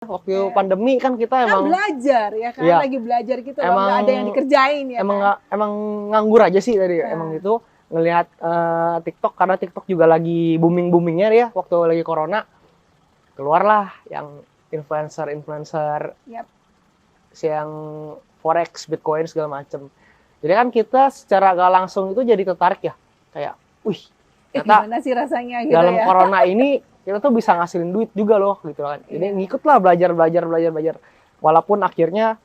Waktu Kayak pandemi kan kita kan emang belajar ya kan, ya lagi belajar gitu loh, emang nggak ada yang dikerjain ya emang kan. emang nganggur aja sih tadi emang Nah, itu ngelihat TikTok karena TikTok juga lagi boomingnya ya waktu lagi corona keluarlah yang influencer yap. yang forex, bitcoin segala macem. Jadi kan kita secara gak langsung itu jadi tertarik ya kayak, wih ternyata Gimana sih rasanya gitu dalam ya. corona ini kita tuh bisa ngasilin duit juga loh gitu kan. Jadi Iya. ngikutlah belajar. Walaupun akhirnya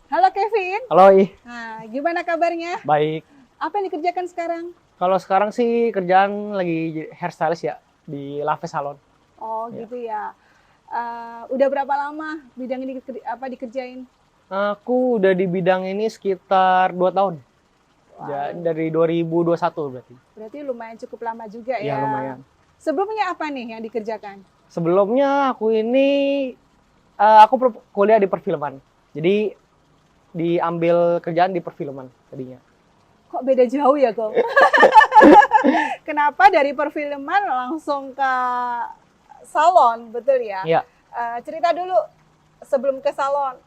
Halo Kevin. kalau Nah, gimana kabarnya? baik. Apa yang dikerjakan sekarang? Kalau sekarang sih kerjaan lagi hairstylist ya di Lave Salon. Oh, Ya. gitu ya. Udah berapa lama bidang ini dikerjain? Aku udah di bidang ini sekitar 2 tahun. Ya, Wow. dari 2021 berarti. Berarti lumayan cukup lama juga Ya ya. lumayan. Sebelumnya apa nih yang dikerjakan? Sebelumnya aku ini kuliah di perfilman. Jadi diambil kerjaan di perfilman tadinya. Kok beda jauh ya, kok? Kenapa dari perfilman langsung ke salon, betul ya? Iya. Cerita dulu sebelum ke salon,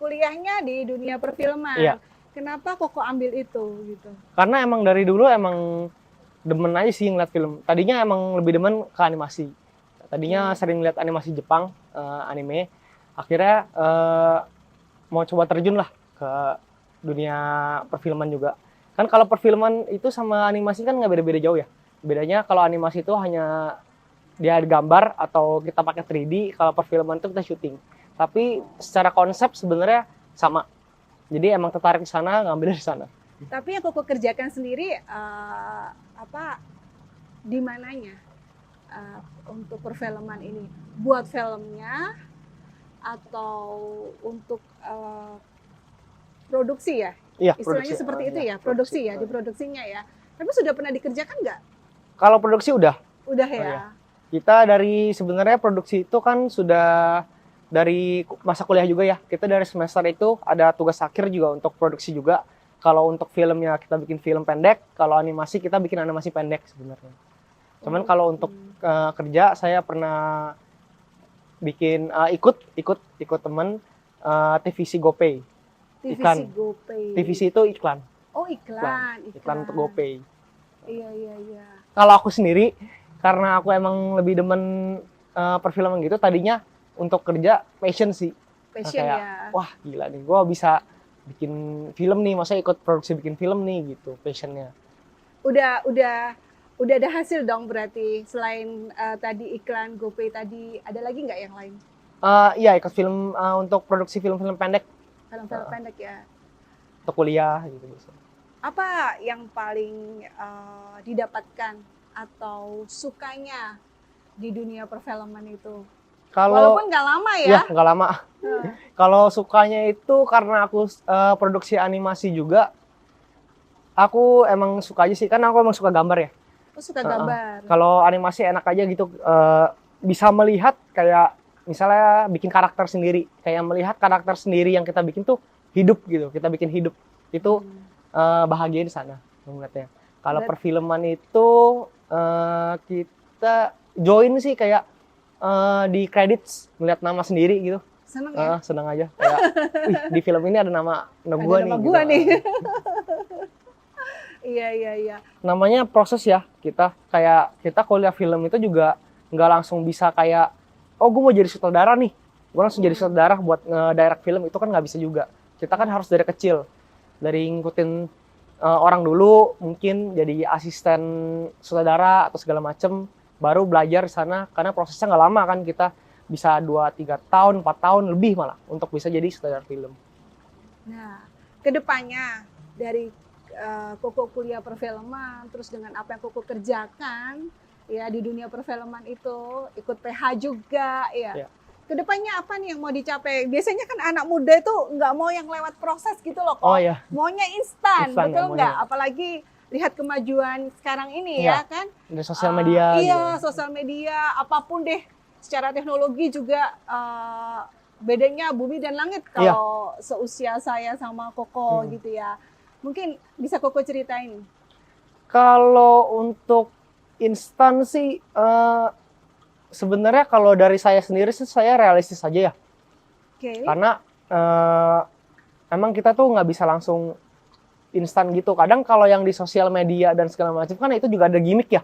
kuliahnya di dunia perfilman. Iya. Kenapa kok ambil itu gitu? Karena emang dari dulu emang demen aja sih ngeliat film. Tadinya emang lebih demen ke animasi. Tadinya sering lihat animasi Jepang, anime. Akhirnya mau coba terjun lah ke dunia perfilman juga. Kan kalau perfilman itu sama animasi kan nggak beda-beda jauh ya. Bedanya kalau animasi itu hanya dia gambar atau kita pakai 3D, kalau perfilman itu kita syuting. Tapi secara konsep sebenarnya sama. Jadi emang tertarik di sana, ngambil dari sana. Tapi yang koko kerjakan sendiri di mananya untuk perfilman ini? Buat filmnya atau untuk produksi ya? Iya, Istilahnya produksi. seperti itu Iya, ya, produksi ya, di produksinya ya. Tapi sudah pernah dikerjakan nggak? Kalau produksi udah. Udah ya. Oh, iya. Kita dari sebenarnya produksi itu kan sudah dari masa kuliah juga ya. Kita dari semester itu ada tugas akhir juga untuk produksi juga. Kalau untuk filmnya kita bikin film pendek, kalau animasi kita bikin animasi pendek sebenarnya. Cuman kalau untuk kerja saya pernah bikin ikut teman TVC GoPay. TVC Iklan. GoPay. TVC itu iklan. Oh, iklan. Iklan untuk GoPay. Iya, iya, iya. Kalau aku sendiri karena aku emang lebih demen perfilman gitu tadinya untuk kerja passion sih. Passion kayak, ya. wah gila nih, gue bisa bikin film nih, masa ikut produksi bikin film nih gitu, passionnya. Udah ada hasil dong berarti selain tadi iklan GoPay tadi, ada lagi nggak yang lain? Iya ikut film untuk produksi film-film pendek. Film-film pendek ya. Untuk kuliah gitu. Apa yang paling didapatkan atau sukanya di dunia perfilman itu? Walaupun nggak lama ya. Iya, nggak lama. Kalau sukanya itu karena aku produksi animasi juga, aku emang suka aja sih, kan aku emang suka gambar ya. Aku suka gambar. Kalau animasi enak aja gitu, bisa melihat kayak misalnya bikin karakter sendiri, kayak melihat karakter sendiri yang kita bikin tuh hidup gitu, kita bikin hidup. Itu bahagia di sana melihatnya. Kalau perfilman itu kita join sih kayak di credits melihat nama sendiri gitu. Seneng ya? Senang aja kayak di film ini ada nama gua nih. Nama gua nih. Iya. Namanya proses ya, kita kuliah film itu juga nggak langsung bisa kayak gue mau jadi sutradara nih, gue langsung jadi sutradara buat nge-direct film, itu kan nggak bisa juga. Kita kan harus dari kecil, dari ngikutin orang dulu, mungkin jadi asisten sutradara atau segala macem, baru belajar di sana, karena prosesnya nggak lama kan, kita bisa 2-3 tahun, 4 tahun lebih malah untuk bisa jadi sutradara film. Nah, kedepannya dari Koko kuliah perfilman, terus dengan apa yang Koko kerjakan ya di dunia perfilman itu, ikut PH juga ya. Kedepannya apa nih yang mau dicapai? Biasanya kan anak muda itu nggak mau yang lewat proses gitu loh kok. Oh, iya. Maunya instan, betul nggak? Ya. Apalagi lihat kemajuan sekarang ini ya kan. Dari sosial media. Iya, gitu. Sosial media, apapun deh. Secara teknologi juga bedanya bumi dan langit kalau seusia saya sama Koko gitu ya. Mungkin bisa Koko ceritain. Kalau untuk instan sih, sebenarnya kalau dari saya sendiri sih saya realistis aja ya. Oke. Karena emang kita tuh nggak bisa langsung instan gitu. Kadang kalau yang di sosial media dan segala macam kan itu juga ada gimmick ya.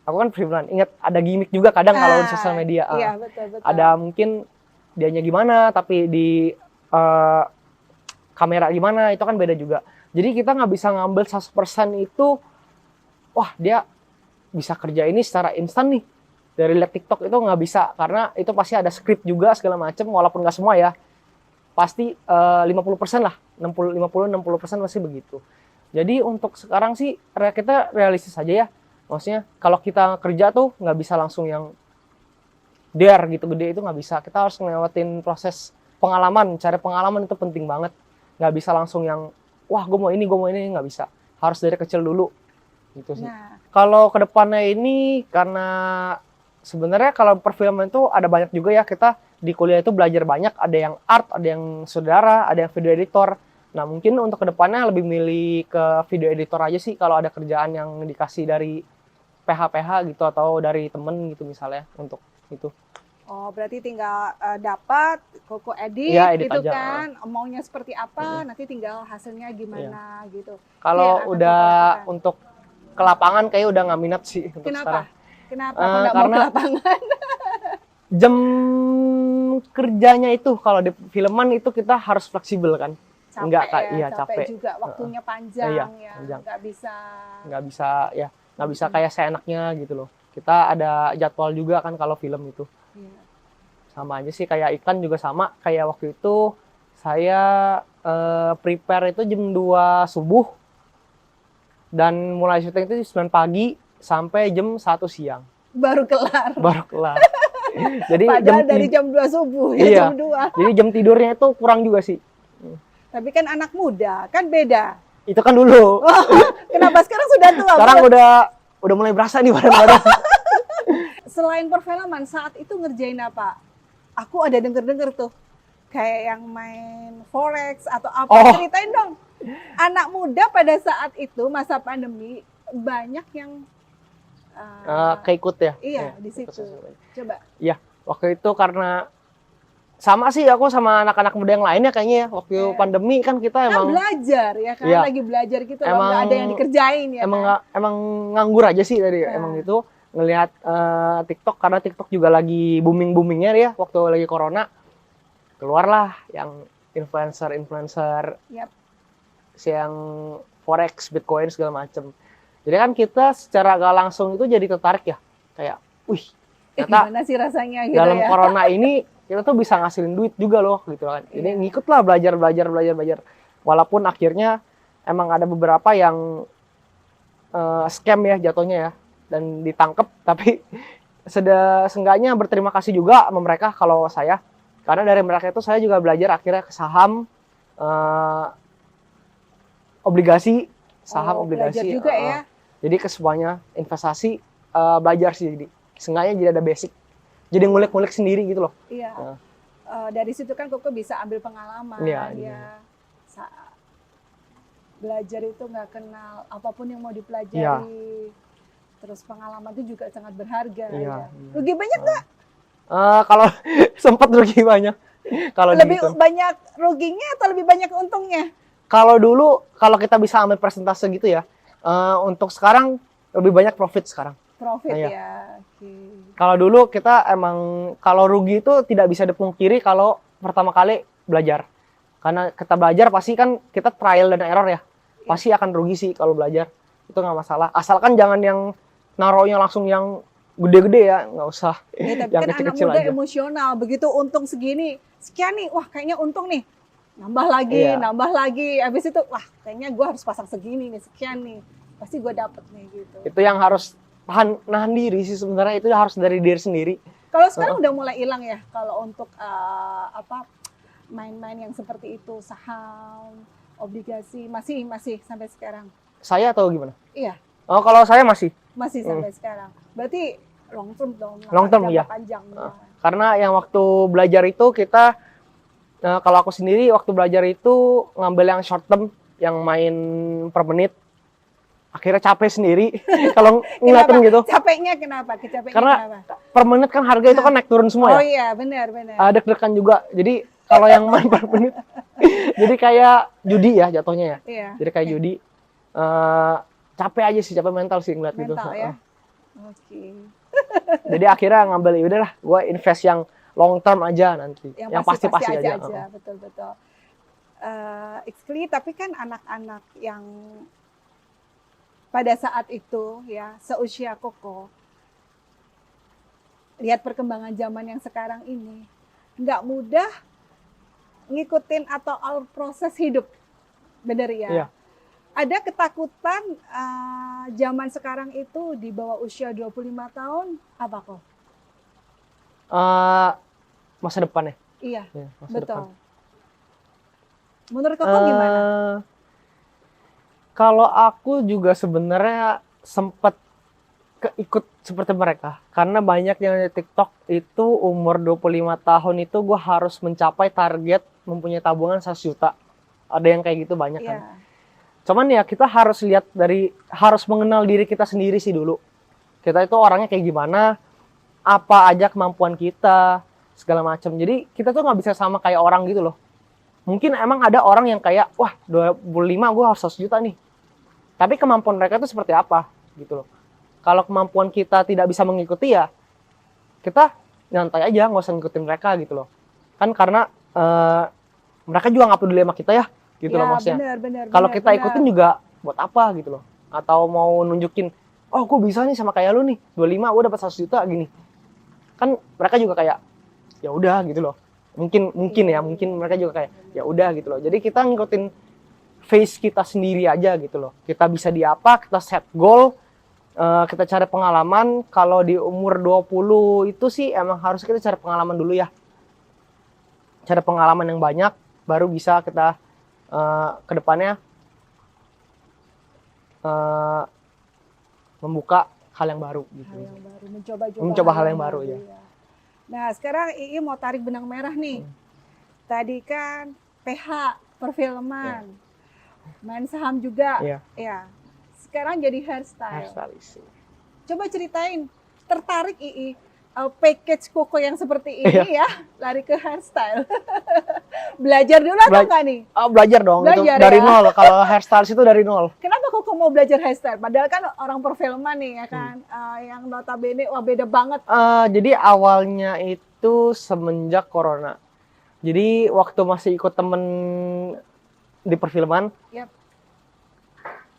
Aku kan freelance, ingat ada gimmick juga kadang kalau di sosial media. Iya, betul. Ada mungkin dianya gimana, tapi di kamera gimana, itu kan beda juga. Jadi kita nggak bisa ngambil 100% itu, wah dia bisa kerja ini secara instan nih. Dari lihat TikTok itu nggak bisa, karena itu pasti ada script juga segala macam, walaupun nggak semua ya. Pasti 50% lah, 50-60% masih begitu. Jadi untuk sekarang sih kita realistis aja ya. Maksudnya kalau kita kerja tuh nggak bisa langsung yang gitu gede, itu nggak bisa. Kita harus ngelewatin proses pengalaman, cari pengalaman itu penting banget. Nggak bisa langsung yang wah gue mau ini nggak bisa. Harus dari kecil dulu gitu sih. Nah. Kalau kedepannya ini karena sebenarnya kalau perfilman itu ada banyak juga ya, kita di kuliah itu belajar banyak, ada yang art, ada yang saudara, ada yang video editor. Nah mungkin untuk kedepannya lebih milih ke video editor aja sih kalau ada kerjaan yang dikasih dari PH gitu atau dari temen gitu misalnya untuk itu. Oh berarti tinggal dapat Koko edit gitu aja, kan, maunya seperti apa, nanti tinggal hasilnya gimana gitu. Kalau udah untuk ke lapangan kayak udah nggak minat sih untuk sekarang. Kenapa? Karena mau ke lapangan? Jam kerjanya itu kalau di filman itu kita harus fleksibel kan. Capek juga, waktunya panjang ya. Nggak bisa kayak seenaknya gitu loh. Kita ada jadwal juga kan kalau film itu. Sama aja sih kayak ikan juga sama. Kayak waktu itu saya prepare itu jam 2 subuh. Dan mulai syuting itu 9 pagi sampai jam 1 siang. Baru kelar. Jadi padahal dari jam 2 subuh ya, jam 2. Jadi jam tidurnya itu kurang juga sih. Tapi kan anak muda, kan beda. Itu kan dulu. Oh, kenapa sekarang sudah tua? Sekarang udah mulai berasa nih badan-badan. Selain perfilman, saat itu ngerjain apa? Aku ada denger-denger tuh, kayak yang main forex atau apa. Ceritain dong. Anak muda pada saat itu, masa pandemi, banyak yang keikut ya? Iya, di situ. Coba. Iya, waktu itu karena sama sih aku sama anak-anak muda yang lainnya kayaknya ya. Waktu pandemi kan kita emang belajar ya kan, lagi belajar gitu loh, nggak ada yang dikerjain ya. Emang nganggur aja sih tadi. Emang itu ngelihat TikTok, karena TikTok juga lagi booming-boomingnya ya waktu lagi corona. Keluarlah yang influencer yang forex, bitcoin segala macem. Jadi kan kita secara gak langsung itu jadi tertarik ya, kayak, wih, gimana sih rasanya gitu dalam ya? corona ini kita tuh bisa ngasilin duit juga loh gitu kan. Ini ngikut lah belajar. Walaupun akhirnya emang ada beberapa yang scam ya jatuhnya ya dan ditangkep, tapi seenggaknya berterima kasih juga sama mereka kalau saya. Karena dari mereka itu saya juga belajar akhirnya ke saham, obligasi. Belajar juga ya. Jadi ke semuanya investasi, belajar sih. Jadi seenggaknya jadi ada basic. Jadi ngulik-ngulik sendiri gitu loh. Iya. Dari situ kan Koko bisa ambil pengalaman. Iya. Belajar itu nggak kenal apapun yang mau dipelajari. Terus pengalaman itu juga sangat berharga. Iya. Rugi banyak nggak? Kalau sempat rugi banyak. Kalau lebih banyak ruginya atau lebih banyak untungnya? Kalau dulu, kalau kita bisa ambil persentase gitu ya, untuk sekarang lebih banyak profit sekarang. Profit ya. Kalau dulu kita emang, kalau rugi itu tidak bisa dipungkiri kalau pertama kali belajar. Karena kita belajar pasti kan kita trial dan error ya. Pasti akan rugi sih kalau belajar. Itu nggak masalah. Asalkan jangan yang naruhnya langsung yang gede-gede ya, nggak usah. Tapi yang kan kecil-kecil anak muda aja. Emosional. Begitu untung segini, sekian nih, wah kayaknya untung nih. Nambah lagi. Habis itu, wah kayaknya gue harus pasang segini nih, sekian nih. Pasti gue dapet nih gitu. Itu yang harus nahan diri sih sebenarnya, itu harus dari diri sendiri. Kalau sekarang udah mulai hilang ya, kalau untuk main-main yang seperti itu, saham, obligasi, masih sampai sekarang. Saya atau gimana? Iya. Kalau saya masih. Masih sampai sekarang. Berarti long term dong. Long term ya. Panjang. Karena yang waktu belajar itu kita, kalau aku sendiri waktu belajar itu ngambil yang short term, yang main per menit. Akhirnya capek sendiri kalau ngeliatin Kenapa? gitu. Capeknya kenapa? Kecapeannya Karena kenapa? per menit kan harga itu kan naik turun semua Oh ya. iya, benar. Deg-degan juga. Jadi kalau yang main per menit, jadi kayak judi ya jatuhnya ya. Iya. Jadi kayak judi. Capek aja sih, capek mental sih ngeliat gitu. Mental ya. Oke. Jadi akhirnya ngambil ya udahlah, gue invest yang long term aja nanti. Yang pasti-pasti aja. Betul. Excuse, tapi kan anak-anak yang pada saat itu ya seusia Koko, lihat perkembangan zaman yang sekarang ini, nggak mudah ngikutin atau proses hidup, bener ya? Iya. Ada ketakutan zaman sekarang itu di bawah usia 25 tahun apa kok? Masa depan ya? Iya, Masa betul. depan. Menurut Koko gimana? Kalau aku juga sebenarnya sempat keikut seperti mereka. Karena banyak yang di TikTok itu umur 25 tahun itu gue harus mencapai target mempunyai tabungan 100 juta. Ada yang kayak gitu banyak kan. Iya. Cuman ya kita harus lihat harus mengenal diri kita sendiri sih dulu. Kita itu orangnya kayak gimana, apa aja kemampuan kita, segala macam. Jadi kita tuh nggak bisa sama kayak orang gitu loh. Mungkin emang ada orang yang kayak, wah 25 gue harus 100 juta nih. Tapi kemampuan mereka tuh seperti apa gitu loh. Kalau kemampuan kita tidak bisa mengikuti ya, kita nyantai aja, nggak usah ngikutin mereka gitu loh. Kan karena mereka juga nggak peduli sama kita ya, gitu loh maksudnya. Kalau kita ikutin juga buat apa gitu loh. Atau mau nunjukin, oh gue bisa nih sama kayak lu nih, 25 gue dapat 100 juta gini. Kan mereka juga kayak, ya udah gitu loh. Mungkin mereka juga kayak, ya udah gitu loh. Jadi kita ngikutin face kita sendiri aja gitu loh. Kita bisa di apa, kita set goal, kita cari pengalaman. Kalau di umur 20 itu sih emang harus kita cari pengalaman dulu ya. Cari pengalaman yang banyak, baru bisa kita ke depannya membuka hal yang baru gitu. Hal yang baru, mencoba hal yang baru ya. Nah, sekarang Ii mau tarik benang merah nih. Tadi kan PH perfilman. Main saham juga. Ya. Sekarang jadi hairstylist. Coba ceritain, tertarik Ii package Koko yang seperti ini ya, lari ke hairstyle. Belajar dulu atau enggak nih? Belajar dong, Belajar, itu dari ya? nol. Kalau hairstylist itu dari nol. Kenapa Koko mau belajar hairstyle? Padahal kan orang perfilman nih ya kan, yang notabene wah beda banget. Jadi awalnya itu semenjak corona. Jadi waktu masih ikut temen di perfilman,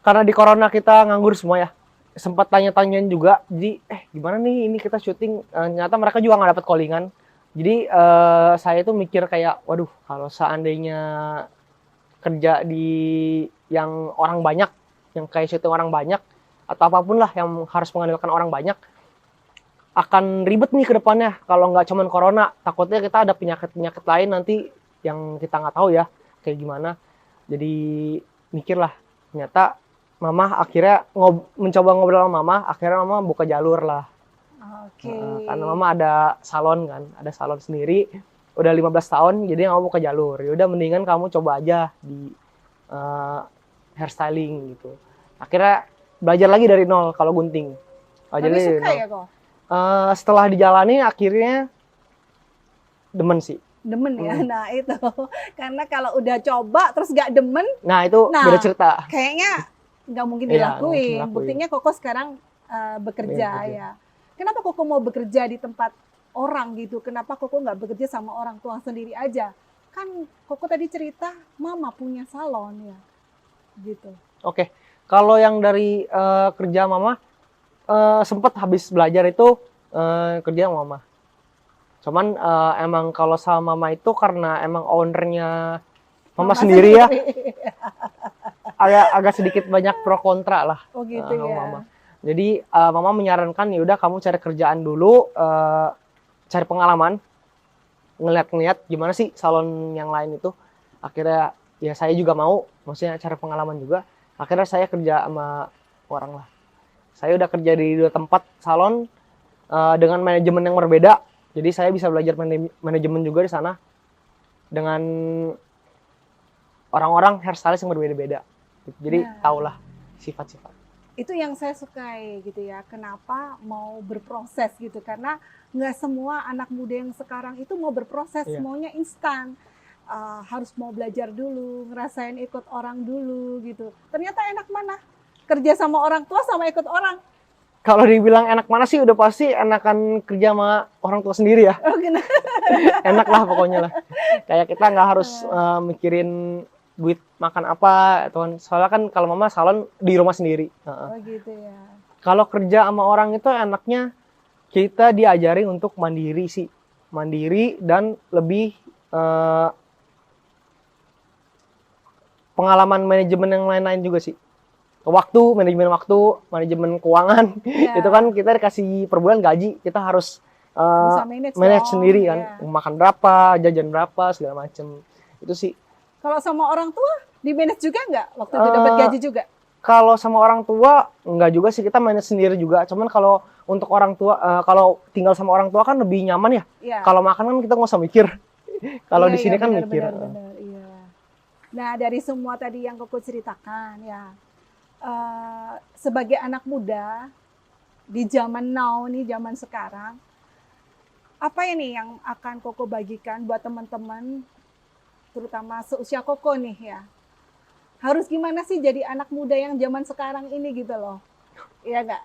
karena di corona kita nganggur semua ya. Sempat tanya-tanyain juga, jadi gimana nih ini kita syuting, ternyata mereka juga nggak dapat callingan. Jadi saya tuh mikir kayak, waduh kalau seandainya kerja di yang orang banyak, yang kayak syuting orang banyak, atau apapun lah yang harus mengandalkan orang banyak, akan ribet nih ke depannya. Kalau nggak cuman corona, takutnya kita ada penyakit-penyakit lain nanti yang kita nggak tahu ya kayak gimana. Jadi mikirlah, ternyata Mama akhirnya mencoba ngobrol sama Mama, akhirnya Mama buka jalur lah. Oke. Karena Mama ada salon kan, ada salon sendiri, udah 15 tahun, jadi Mama buka jalur. Yaudah mendingan kamu coba aja di hairstyling gitu. Akhirnya belajar lagi dari nol kalau gunting. Tapi suka ya kok? Setelah dijalani akhirnya demen sih. Demen ya, nah itu. Karena kalau udah coba terus gak demen, nah itu beda cerita. Kayaknya nggak mungkin Iya, dilakuin. nggak mungkin Buktinya Koko sekarang bekerja ya. Kenapa Koko mau bekerja di tempat orang gitu? Kenapa Koko nggak bekerja sama orang tua sendiri aja? Kan Koko tadi cerita Mama punya salon ya, gitu. Oke, kalau yang dari kerja Mama, sempat habis belajar itu kerja sama Mama. Cuman emang kalau sama Mama itu karena emang ownernya Mama sendiri ya. agak sedikit banyak pro kontra lah. Oh gitu sama ya. Mama. Jadi Mama menyarankan ya udah kamu cari kerjaan dulu, cari pengalaman, ngeliat gimana sih salon yang lain itu. Akhirnya ya saya juga mau, maksudnya cari pengalaman juga. Akhirnya saya kerja sama orang lah. Saya udah kerja di 2 tempat salon dengan manajemen yang berbeda. Jadi saya bisa belajar manajemen juga di sana dengan orang-orang hairstylist yang berbeda-beda. Jadi Nah, tahulah sifat-sifat. itu yang saya sukai gitu ya. Kenapa mau berproses gitu? Karena nggak semua anak muda yang sekarang itu mau berproses, Iya. maunya instan. Harus mau belajar dulu, ngerasain ikut orang dulu gitu. Ternyata enak mana? Kerja sama orang tua sama ikut orang. Kalau dibilang enak mana sih, udah pasti enakan kerja sama orang tua sendiri ya. Oh, gini. Enak lah pokoknya lah. Kayak kita nggak harus mikirin duit makan apa, atau soalnya kan kalau mama salon di rumah sendiri. Oh gitu ya. Kalau kerja sama orang itu enaknya kita diajari untuk mandiri sih, mandiri dan lebih pengalaman manajemen yang lain-lain juga sih. Manajemen waktu, manajemen keuangan, Ya, itu kan kita dikasih per bulan gaji, kita harus bisa manage dong, sendiri kan, ya. makan berapa, jajan berapa, segala macem. Itu sih. Kalau sama orang tua di manage juga nggak? Waktu itu dapat gaji juga? Kalau sama orang tua enggak juga sih, kita manage sendiri juga. Cuman kalau untuk orang tua, kalau tinggal sama orang tua kan lebih nyaman ya. Iya. Kalau makan kan kita nggak usah mikir. Kalau Iya, di sini iya, kan benar, mikir. benar, iya. Nah, dari semua tadi yang Koko ceritakan ya, sebagai anak muda di zaman now nih, zaman sekarang, apa ini yang akan Koko bagikan buat teman-teman, terutama seusia Koko nih ya? Harus gimana sih jadi anak muda yang zaman sekarang ini gitu loh? Iya nggak?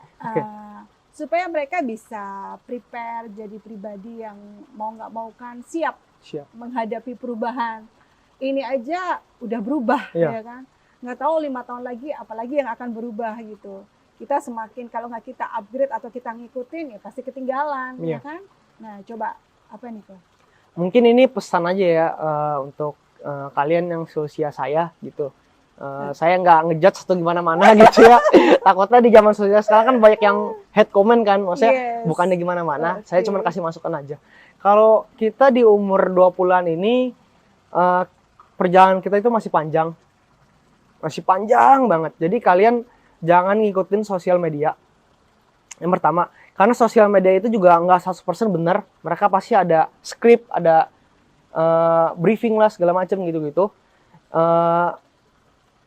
Supaya mereka bisa prepare jadi pribadi yang mau nggak mau kan siap Siap. menghadapi perubahan. Ini aja udah berubah, Iya. ya kan? Nggak tahu 5 tahun lagi apalagi yang akan berubah gitu. Kita semakin kalau nggak kita upgrade atau kita ngikutin ya pasti ketinggalan, Iya. ya kan? Nah, coba apa nih kok? Mungkin ini pesan aja ya untuk kalian yang seusia saya gitu. Saya nggak ngejudge atau gimana-mana gitu ya. Takutnya di zaman sosial sekarang kan banyak yang hate comment kan. Maksudnya Yes. bukannya gimana-mana. Oke. Saya cuma kasih masukan aja. Kalau kita di umur 20-an ini, perjalanan kita itu masih panjang. Masih panjang banget. Jadi kalian jangan ngikutin sosial media. Yang pertama, karena sosial media itu juga nggak 100% benar. Mereka pasti ada script, ada briefing lah segala macam gitu-gitu.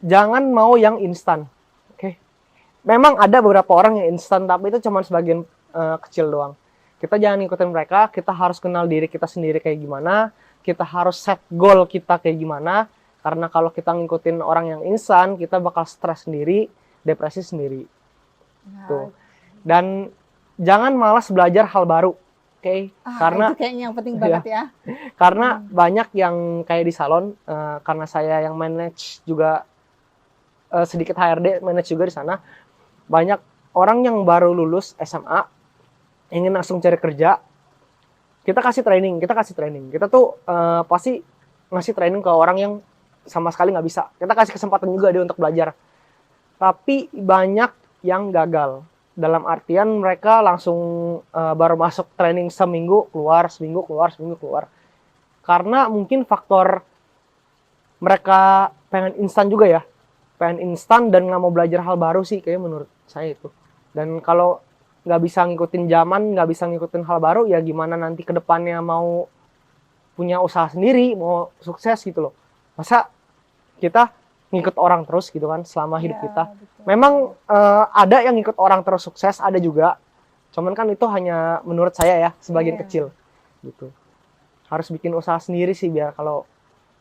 Jangan mau yang instan. Oke. Memang ada beberapa orang yang instan, tapi itu cuma sebagian kecil doang. Kita jangan ngikutin mereka, kita harus kenal diri kita sendiri kayak gimana, kita harus set goal kita kayak gimana, karena kalau kita ngikutin orang yang instan, kita bakal stres sendiri, depresi sendiri. Nah, Tuh. Dan jangan malas belajar hal baru. Oke? Karena itu kayaknya yang penting banget ya. karena banyak yang kayak di salon, karena saya yang manage juga sedikit HRD, manage juga di sana. Banyak orang yang baru lulus SMA ingin langsung cari kerja. Kita kasih training. Kita tuh pasti ngasih training ke orang yang sama sekali nggak bisa. Kita kasih kesempatan juga dia untuk belajar. Tapi banyak yang gagal. Dalam artian mereka langsung baru masuk training seminggu keluar, seminggu keluar. Karena mungkin faktor mereka pengen instan juga ya. Pengen instan dan nggak mau belajar hal baru sih kayak menurut saya itu. Dan kalau nggak bisa ngikutin zaman, nggak bisa ngikutin hal baru, ya gimana nanti ke depannya mau punya usaha sendiri, mau sukses gitu loh. Masa kita ngikut orang terus gitu kan selama hidup Ya, kita. betul. Memang ada yang ngikut orang terus sukses, ada juga. Cuman kan itu hanya menurut saya ya, sebagian Iya. kecil gitu. Harus bikin usaha sendiri sih biar kalau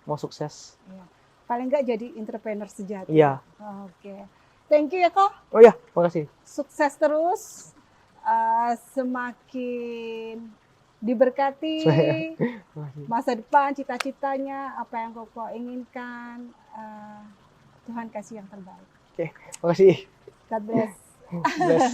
mau sukses. Iya. Paling nggak jadi entrepreneur sejati. Iya. Oke. Thank you ya kok. Oh iya, makasih. Sukses terus. Semakin diberkati Makasih. masa depan, cita-citanya, apa yang Koko inginkan. Tuhan kasih yang terbaik. Makasih. God bless. Bless.